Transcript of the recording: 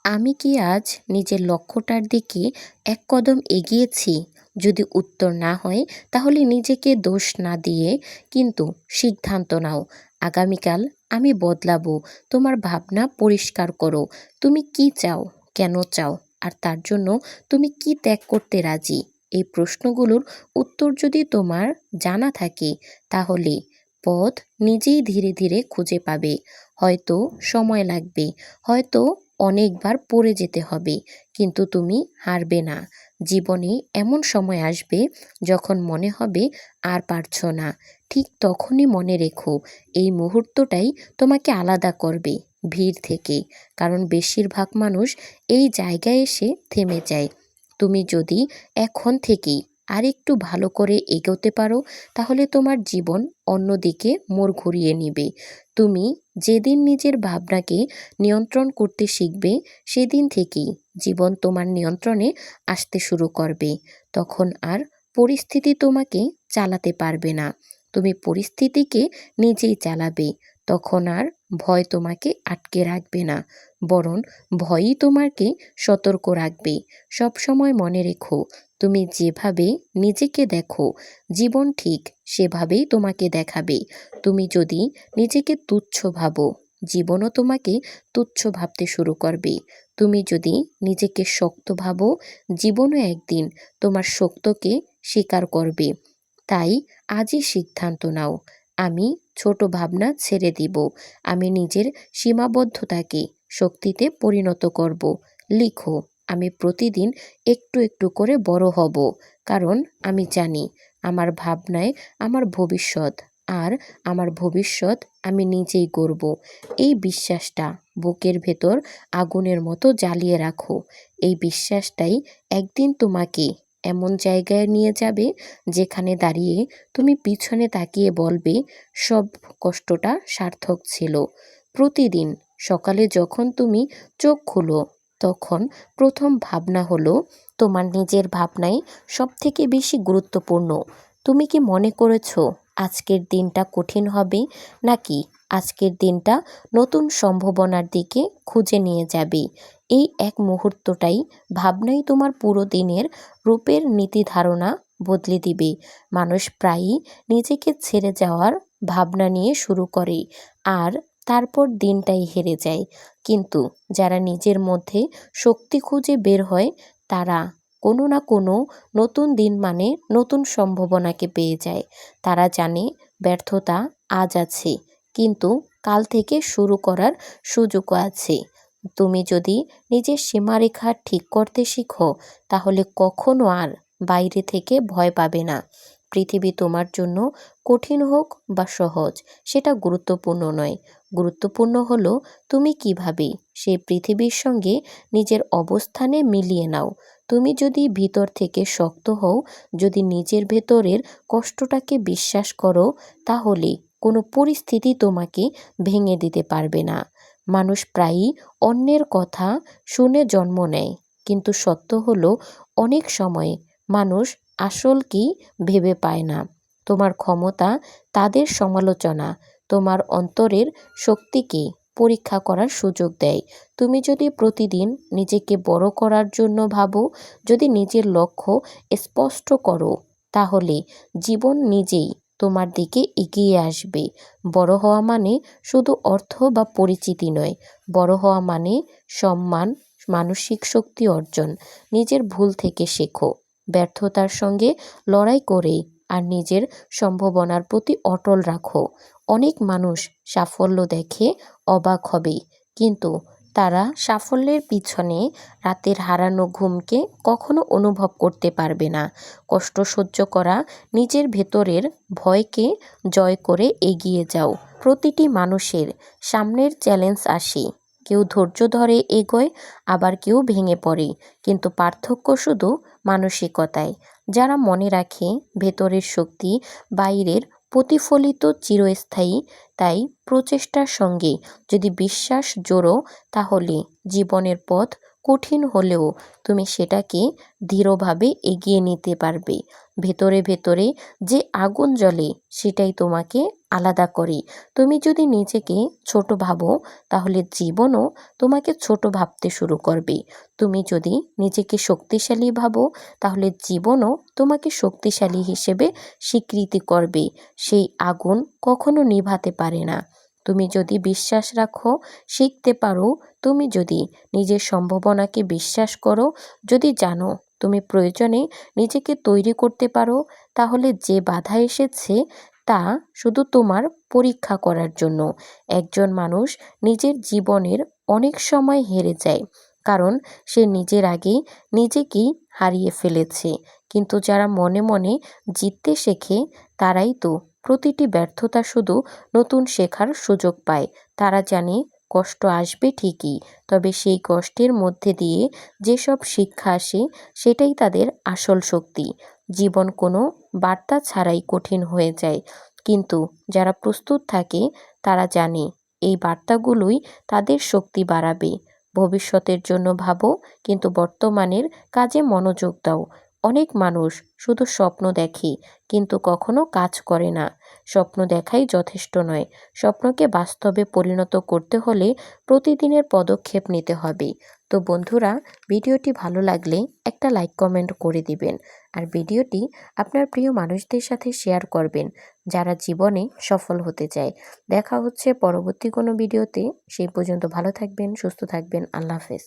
আমি কি আজ নিজের লক্ষ্যটার দিকে এক কদম এগিয়েছি? যদি উত্তর না হয়, তাহলে নিজেকে দোষ না দিয়ে কিন্তু সিদ্ধান্ত নাও। আগামীকাল আমি বদলাবো। তোমার ভাবনা পরিষ্কার করো। তুমি কি চাও, কেন চাও, আর তার জন্য তুমি কি ত্যাগ করতে রাজি? এই প্রশ্নগুলোর উত্তর যদি তোমার জানা থাকে, তাহলে পথ নিজেই ধীরে ধীরে খুঁজে পাবে। হয়তো সময় লাগবে, হয়তো অনেকবার পড়ে যেতে হবে, কিন্তু তুমি হারবে না। জীবনে এমন সময় আসবে যখন মনে হবে আর পারছো না। ঠিক তখনই মনে রেখো, এই মুহূর্তটাই তোমাকে আলাদা করবে ভিড় থেকে। কারণ বেশিরভাগ মানুষ এই জায়গায় এসে থেমে যায়। তুমি যদি এখন থেকেই আরেকটু ভালো করে এগোতে পারো, তাহলে তোমার জীবন অন্যদিকে মোড় ঘুরিয়ে নিবে। তুমি যেদিন নিজের ভাবনাকে নিয়ন্ত্রণ করতে শিখবে, সেদিন থেকেই জীবন তোমার নিয়ন্ত্রণে আসতে শুরু করবে। তখন আর পরিস্থিতি তোমাকে চালাতে পারবে না, তুমি পরিস্থিতিকে নিজেই চালাবে। তখন আর ভয় তোমাকে আটকে রাখবে না, বরং ভয়ই তোমাকে সতর্ক রাখবে। সবসময় মনে রেখো, তুমি যেভাবে নিজেকে দেখো, জীবন ঠিক সেভাবেই তোমাকে দেখাবে। তুমি যদি নিজেকে তুচ্ছ ভাবো, জীবনও তোমাকে তুচ্ছ ভাবতে শুরু করবে। তুমি যদি নিজেকে শক্ত ভাবো, জীবনও একদিন তোমার শক্তকে স্বীকার করবে। তাই আজই সিদ্ধান্ত নাও, আমি ছোট ভাবনা ছেড়ে দিব। আমি নিজের সীমাবদ্ধতাকে শক্তিতে পরিণত করব। লিখো, আমি প্রতিদিন একটু একটু করে বড় হব, কারণ আমি জানি আমার ভাবনায় আমার ভবিষ্যৎ, আর আমার ভবিষ্যৎ আমি নিজেই গড়ব। এই বিশ্বাসটা বুকের ভেতর আগুনের মতো জ্বালিয়ে রাখো। এই বিশ্বাসটাই একদিন তোমাকে এমন জায়গায় নিয়ে যাবে, যেখানে দাঁড়িয়ে তুমি পিছনে তাকিয়ে বলবে, সব কষ্টটা সার্থক ছিল। প্রতিদিন সকালে যখন তুমি চোখ খুলো, তখন প্রথম ভাবনা হলো, তোমার নিজের ভাবনাই সব থেকে বেশি গুরুত্বপূর্ণ। তুমি কি মনে করেছো আজকের দিনটা কঠিন হবে, নাকি আজকের দিনটা নতুন সম্ভাবনার দিকে খুঁজে নিয়ে যাবে? এই এক মুহূর্তটাই, ভাবনাই তোমার পুরো দিনের রূপের নীতি ধারণা বদলে দিবে। মানুষ প্রায়ই নিজেকে ছেড়ে যাওয়ার ভাবনা নিয়ে শুরু করে, আর তারপর দিনটাই হেরে যায়। কিন্তু যারা নিজের মধ্যে শক্তি খুঁজে বের হয়, তারা কোনো না কোনো নতুন দিন মানে নতুন সম্ভাবনাকে পেয়ে যায়। তারা জানে ব্যর্থতা আজ আছে, কিন্তু কাল থেকে শুরু করার সুযোগও আছে। তুমি যদি নিজের সীমারেখা ঠিক করতে শিখো, তাহলে কখনো আর বাইরে থেকে ভয় পাবে না। পৃথিবী তোমার জন্য কঠিন হোক বা সহজ, সেটা গুরুত্বপূর্ণ নয়। গুরুত্বপূর্ণ হলো তুমি কিভাবে সেই পৃথিবীর সঙ্গে নিজের অবস্থানে মিলিয়ে নাও। তুমি যদি ভিতর থেকে শক্ত হও, যদি নিজের ভেতরের কষ্টটাকে বিশ্বাস করো, তাহলে কোনো পরিস্থিতি তোমাকে ভেঙে দিতে পারবে না। মানুষ প্রায়ই অন্যের কথা শুনে জন্ম নেয়, কিন্তু সত্য হলো, অনেক সময় মানুষ আসল কি ভেবে পায় না। তোমার ক্ষমতা তাদের সমালোচনা তোমার অন্তরের শক্তিকে পরীক্ষা করার সুযোগ দেয়। তুমি যদি প্রতিদিন নিজেকে বড় করার জন্য ভাবো, যদি নিজের লক্ষ্য স্পষ্ট করো, তাহলে জীবন নিজেই তোমার দিকে এগিয়ে আসবে। বড় হওয়া মানে শুধু অর্থ বা পরিচিতি নয়, বড় হওয়া মানে সম্মান, মানসিক শক্তি অর্জন। নিজের ভুল থেকে শেখো, ব্যর্থতার সঙ্গে লড়াই করে, আর নিজের সম্ভাবনার প্রতি অটল রাখো। অনেক মানুষ সাফল্য দেখে অবাক হবে, কিন্তু তারা সাফল্যের পিছনে রাতের হারানো ঘুমকে কখনো অনুভব করতে পারবে না। কষ্ট সহ্য করা, নিজের ভেতরের ভয়কে জয় করে এগিয়ে যাও। প্রতিটি মানুষের সামনের চ্যালেঞ্জ আসে, কেউ ধৈর্য ধরে এগোয়, আবার কেউ ভেঙে পড়ে, কিন্তু পার্থক্য শুধু মানসিকতায়। যারা মনে রাখে ভেতরের শক্তি বাইরের প্রতিফলিত চিরস্থায়ী, তাই প্রচেষ্টার সঙ্গে যদি বিশ্বাস জোড়ো, তাহলে জীবনের পথ কঠিন হলেও তুমি সেটাকে দৃঢ়ভাবে এগিয়ে নিতে পারবে। ভেতরে ভেতরে যে আগুন জ্বলে সেটাই তোমাকে আলাদা করে। তুমি যদি নিজেকে ছোট ভাবো তাহলে জীবনও তোমাকে ছোট ভাবতে শুরু করবে। তুমি যদি নিজেকে শক্তিশালী ভাবো তাহলে জীবনও তোমাকে শক্তিশালী হিসেবে স্বীকৃতি করবে। সেই আগুন কখনো নিভাতে পারে না। তুমি যদি বিশ্বাস রাখো, শিখতে পারো, তুমি যদি নিজের সম্ভাবনাকে বিশ্বাস করো, যদি জানো তুমি প্রয়োজনে নিজেকে তৈরি করতে পারো, তাহলে যে বাধা এসেছে তা শুধু তোমার পরীক্ষা করার জন্য। একজন মানুষ নিজের জীবনের অনেক সময় হেরে যায় কারণ সে নিজের আগেই নিজেকেই হারিয়ে ফেলেছে। কিন্তু যারা মনে মনে জিততে শেখে তারাই তো প্রতিটি ব্যর্থতা শুধু নতুন শেখার সুযোগ পায়। তারা জানে কষ্ট আসবে ঠিকই, তবে সেই কষ্টের মধ্যে দিয়ে যেসব শিক্ষা আসে সেটাই তাদের আসল শক্তি। জীবন কোনো বার্তা ছাড়াই কঠিন হয়ে যায়, কিন্তু যারা প্রস্তুত থাকে তারা জানে এই বার্তাগুলোই তাদের শক্তি বাড়াবে। ভবিষ্যতের জন্য ভাবো, কিন্তু বর্তমানের কাজে মনোযোগ দাও। অনেক মানুষ শুধু স্বপ্ন দেখে কিন্তু কখনো কাজ করে না। স্বপ্ন দেখাই যথেষ্ট নয়, স্বপ্নকে বাস্তবে পরিণত করতে হলে প্রতিদিনের পদক্ষেপ নিতে হবে। তো বন্ধুরা, ভিডিওটি ভালো লাগলে একটা লাইক কমেন্ট করে দিবেন, আর ভিডিওটি আপনার প্রিয় মানুষদের সাথে শেয়ার করবেন যারা জীবনে সফল হতে চায়। দেখা হচ্ছে পরবর্তী কোনো ভিডিওতে। সেই পর্যন্ত ভালো থাকবেন, সুস্থ থাকবেন। আল্লাহ হাফেজ।